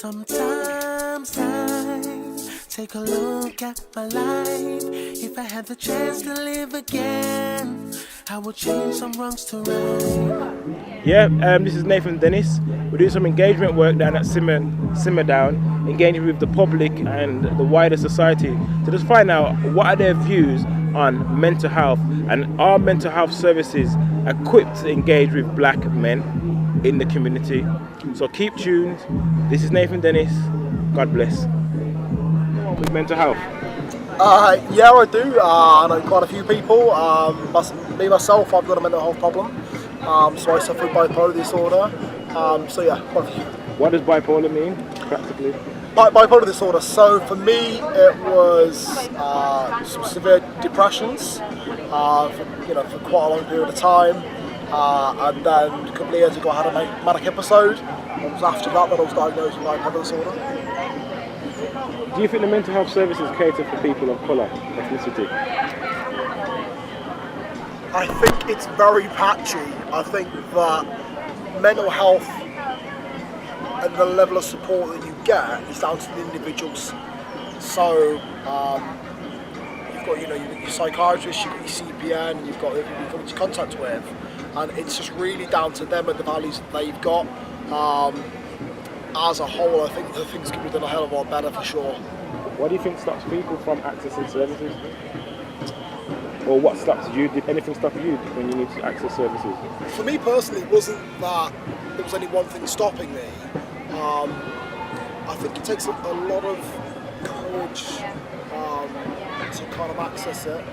Sometimes I take a look at my life. If I had the chance to live again, I would change some wrongs to right. Yeah, this is Nathan Dennis. We're doing some engagement work down at Simmer Down, engaging with the public and the wider society to just find out what are their views on mental health and are mental health services equipped to engage with black men in the community. So keep tuned. This is Nathan Dennis. God bless. With mental health. Yeah, I do. I know quite a few people. Me myself, I've got a mental health problem. So I suffer with bipolar disorder. So yeah, quite a few. What does bipolar mean, practically? Bipolar disorder. So for me, it was some severe depressions for quite a long period of time. And then a couple of years ago, I had a manic episode. It was after that I was diagnosed with bipolar disorder. Do you think the mental health services cater for people of colour, ethnicity? I think it's very patchy. I think that mental health and the level of support that you get is down to the individuals. So you've got your psychiatrist, you've got your CPN, you've got who you come into contact with, and it's just really down to them and the values that they've got. As a whole, I think that things could be done a hell of a lot better for sure. What do you think stops people from accessing services? Or what stops you? Did anything stop you when you need to access services? For me personally, it wasn't that there was any one thing stopping me. I think it takes a lot of courage to kind of access it.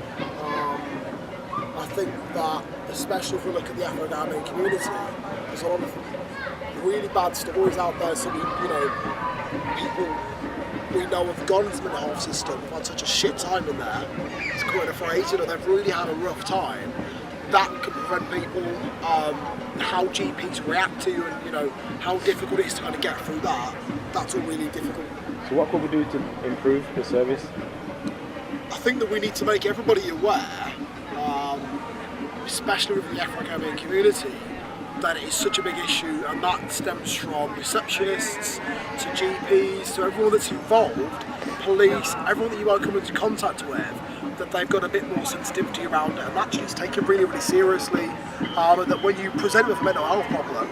I think that, especially if we look at the Afro-Ghanaian community, there's a lot of really bad stories out there. So people we know have gone into the mental health system, have had such a shit time in there, it's quite afraid, they've really had a rough time. That can prevent people, how GPs react to you and how difficult it is to kind of get through that. That's all really difficult. So what could we do to improve the service? I think that we need to make everybody aware, especially with the Afro-Caribbean community, that it is such a big issue, and that stems from receptionists to GPs to everyone that's involved, police, everyone that you might come into contact with, that they've got a bit more sensitivity around it, and actually it's taken really, really seriously, and that when you present with a mental health problem,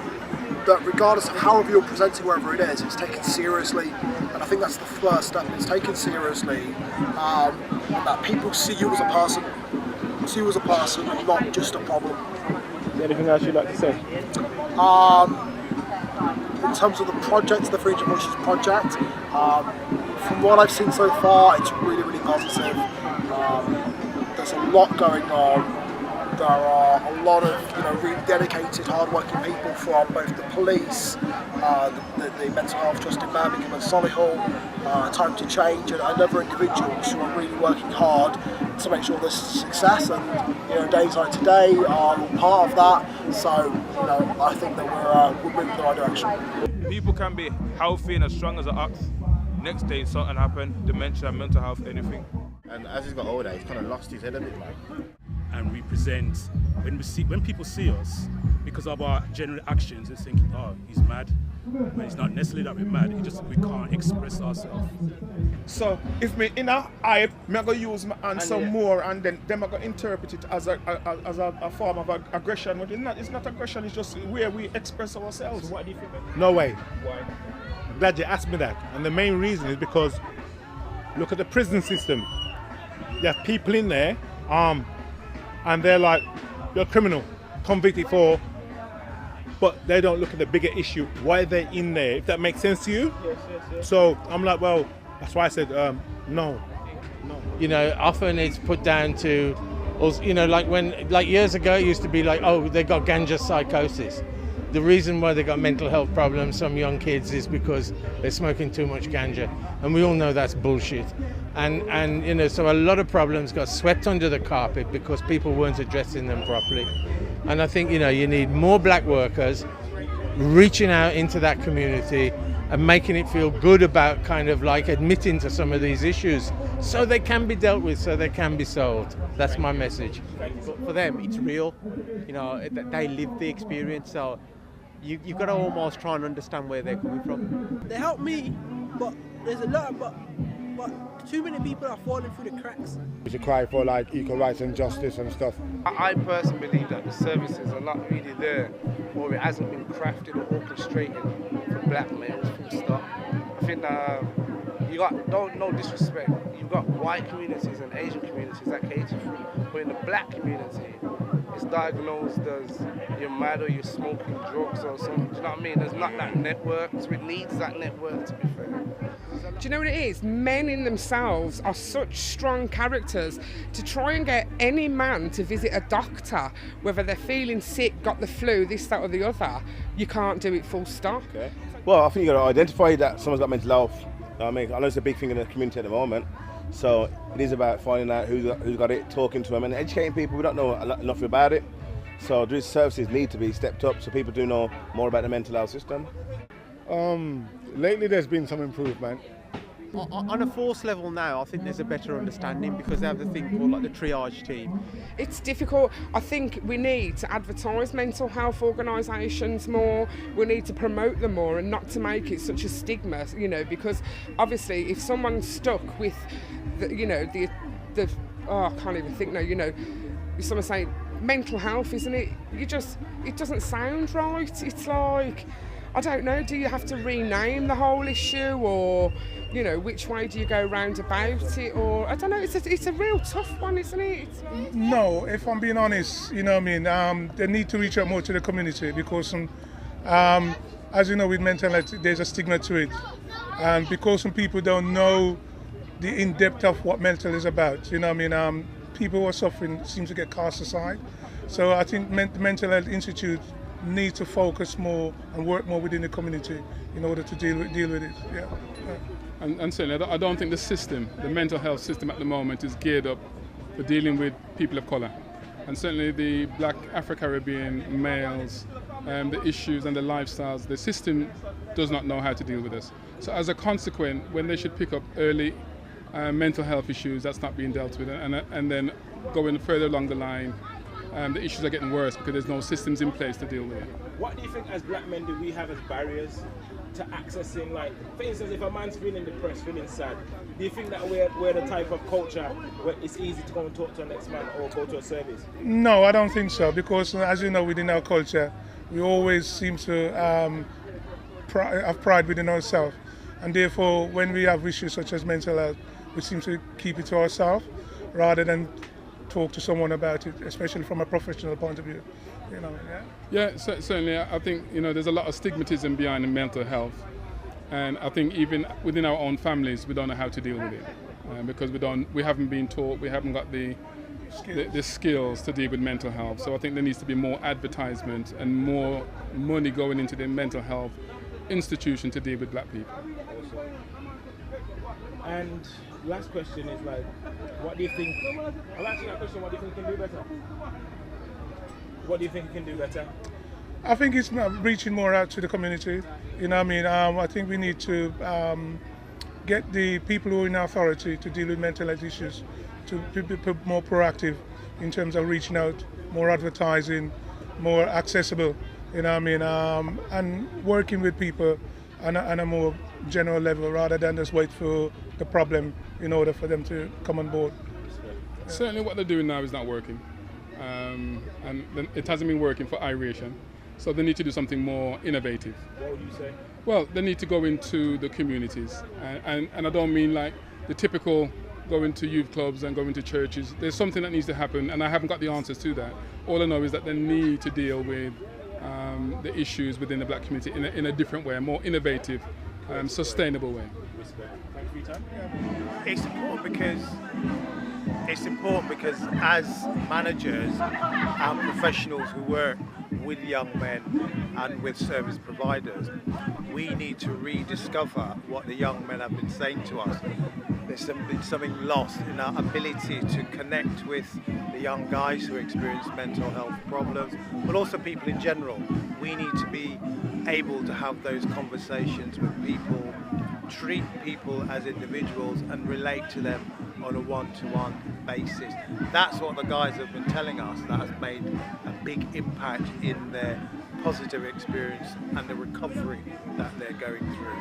that regardless of however you're presenting, wherever it is, it's taken seriously, and I think that's the first step. It's taken seriously, and that people see you as a person, and not just a problem. Anything else you'd like to say? In terms of the project, the Free Voices project, from what I've seen so far, it's really, really positive. There's a lot going on. There are a lot of really dedicated, hard-working people from both the police, the mental health trust in Birmingham and Solihull, Time to Change, and other individuals who are really working hard to make sure this is a success. And days like today are part of that. So I think that we're moving in the right direction. People can be healthy and as strong as an ox. Next day something happened, dementia, mental health, anything. And as he's got older, he's kind of lost his head a bit, like. And we present, when people see us, because of our general actions, they're thinking, oh, he's mad. But it's not necessarily that we're mad, it's just we can't express ourselves. So if me in a hype, me go use my answer more, and then them I go interpret it as a form of aggression. But it's not aggression, it's just where we express ourselves. So what do you think? No way. Why? I'm glad you asked me that. And the main reason is because look at the prison system. You have people in there, and they're like, you're a criminal, convicted for, but they don't look at the bigger issue, why they're in there, if that makes sense to you? Yes. So I'm like, well, that's why I said no. Often it's put down to, like years ago it used to be like, oh, they got ganja psychosis. The reason why they got mental health problems, some young kids, is because they're smoking too much ganja. And we all know that's bullshit. And so a lot of problems got swept under the carpet because people weren't addressing them properly. And I think, you need more black workers reaching out into that community and making it feel good about kind of like admitting to some of these issues so they can be dealt with, so they can be solved. That's my message. For them, it's real. They live the experience. So you've got to almost try and understand where they're coming from. They help me, but there's a lot of, but too many people are falling through the cracks. We should cry for like equal rights and justice and stuff. I personally believe that the services are not really there, or it hasn't been crafted or orchestrated for black males, full stop. I think that you got, no disrespect, you've got white communities and Asian communities that cater for it, but in the black community, it's diagnosed as you're mad or you're smoking drugs or something. Do you know what I mean? There's not that network, so it needs that network, to be fair. Do you know what it is? Men in themselves are such strong characters. To try and get any man to visit a doctor, whether they're feeling sick, got the flu, this, that or the other, you can't do it full stop. Okay. Well, I think you've got to identify that someone's got mental health. I mean, I know it's a big thing in the community at the moment. So it is about finding out who's got it, talking to them and educating people. We don't know enough about it. So these services need to be stepped up so people do know more about the mental health system. Lately there's been some improvement. On a force level now, I think there's a better understanding because they have the thing called like the triage team. It's difficult. I think we need to advertise mental health organisations more. We need to promote them more and not to make it such a stigma, you know, because obviously if someone's stuck with, the I can't even think now, you know, if someone's saying mental health, isn't it? It doesn't sound right. It's like, I don't know, do you have to rename the whole issue, or, you know, which way do you go round about it, or, I don't know, it's a real tough one, isn't it? No, if I'm being honest, you know what I mean, they need to reach out more to the community because, as you know, with mental health, there's a stigma to it. And because some people don't know the in-depth of what mental is about, you know what I mean, people who are suffering seem to get cast aside. So I think the Mental Health Institute need to focus more and work more within the community in order to deal with it. Yeah. And certainly, I don't think the mental health system at the moment is geared up for dealing with people of colour. And certainly the black Afro-Caribbean males, the issues and the lifestyles, the system does not know how to deal with this. So as a consequence, when they should pick up early mental health issues, that's not being dealt with. And then going further along the line, the issues are getting worse because there's no systems in place to deal with it. What do you think as black men do we have as barriers to accessing, like, for instance, if a man's feeling depressed, feeling sad, do you think that we're the type of culture where it's easy to go and talk to a next man or go to a service? No, I don't think so, because as you know, within our culture, we always seem to have pride within ourselves, and therefore when we have issues such as mental health, we seem to keep it to ourselves rather than talk to someone about it, especially from a professional point of view. You know, yeah, certainly. I think, you know, there's a lot of stigmatism behind mental health, and I think even within our own families, we don't know how to deal with it because we haven't been taught, we haven't got the skills to deal with mental health. So I think there needs to be more advertisement and more money going into the mental health institution to deal with black people. And last question is, like, what do you think? I'll ask you that question. What do you think you can do better? What do you think you can do better? I think it's reaching more out to the community. You know what I mean? I think we need to get the people who are in authority to deal with mental health issues to be more proactive in terms of reaching out, more advertising, more accessible. You know what I mean? And working with people on a more general level rather than just wait for the problem in order for them to come on board. Certainly what they're doing now is not working. And it hasn't been working for iration. So they need to do something more innovative. What would you say? Well, they need to go into the communities. And I don't mean like the typical going to youth clubs and going to churches. There's something that needs to happen, and I haven't got the answers to that. All I know is that they need to deal with the issues within the black community in a different way, a more innovative, sustainable way. Thank you for your time. It's important because as managers and professionals who work with young men and with service providers, we need to rediscover what the young men have been saying to us. There's been something lost in our ability to connect with the young guys who experience mental health problems, but also people in general. We need to be able to have those conversations with people, treat people as individuals and relate to them on a one-to-one basis. That's what the guys have been telling us. That has made a big impact in their positive experience and the recovery that they're going through.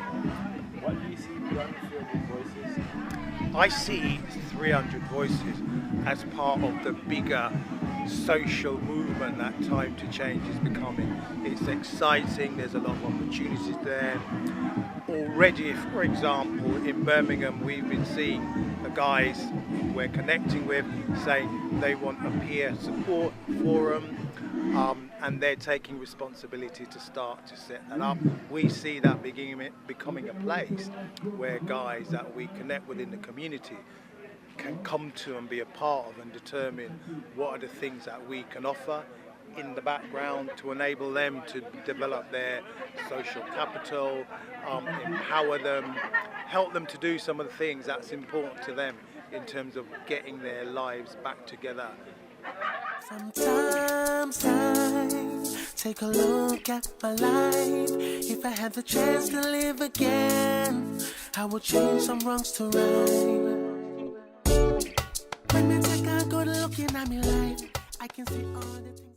What do you see beyond 300 voices? I see 300 voices as part of the bigger social movement that Time to Change is becoming. It's exciting, there's a lot of opportunities there. Already, for example, in Birmingham, we've been seeing the guys we're connecting with saying they want a peer support forum, and they're taking responsibility to start to set that up. We see that becoming a place where guys that we connect with in the community can come to and be a part of and determine what are the things that we can offer in the background to enable them to develop their social capital, empower them, help them to do some of the things that's important to them in terms of getting their lives back together. From time to time, take a look at my life. If I had the chance to live again, I would change some wrongs to right. When me take a good look in my life, I can see all the things.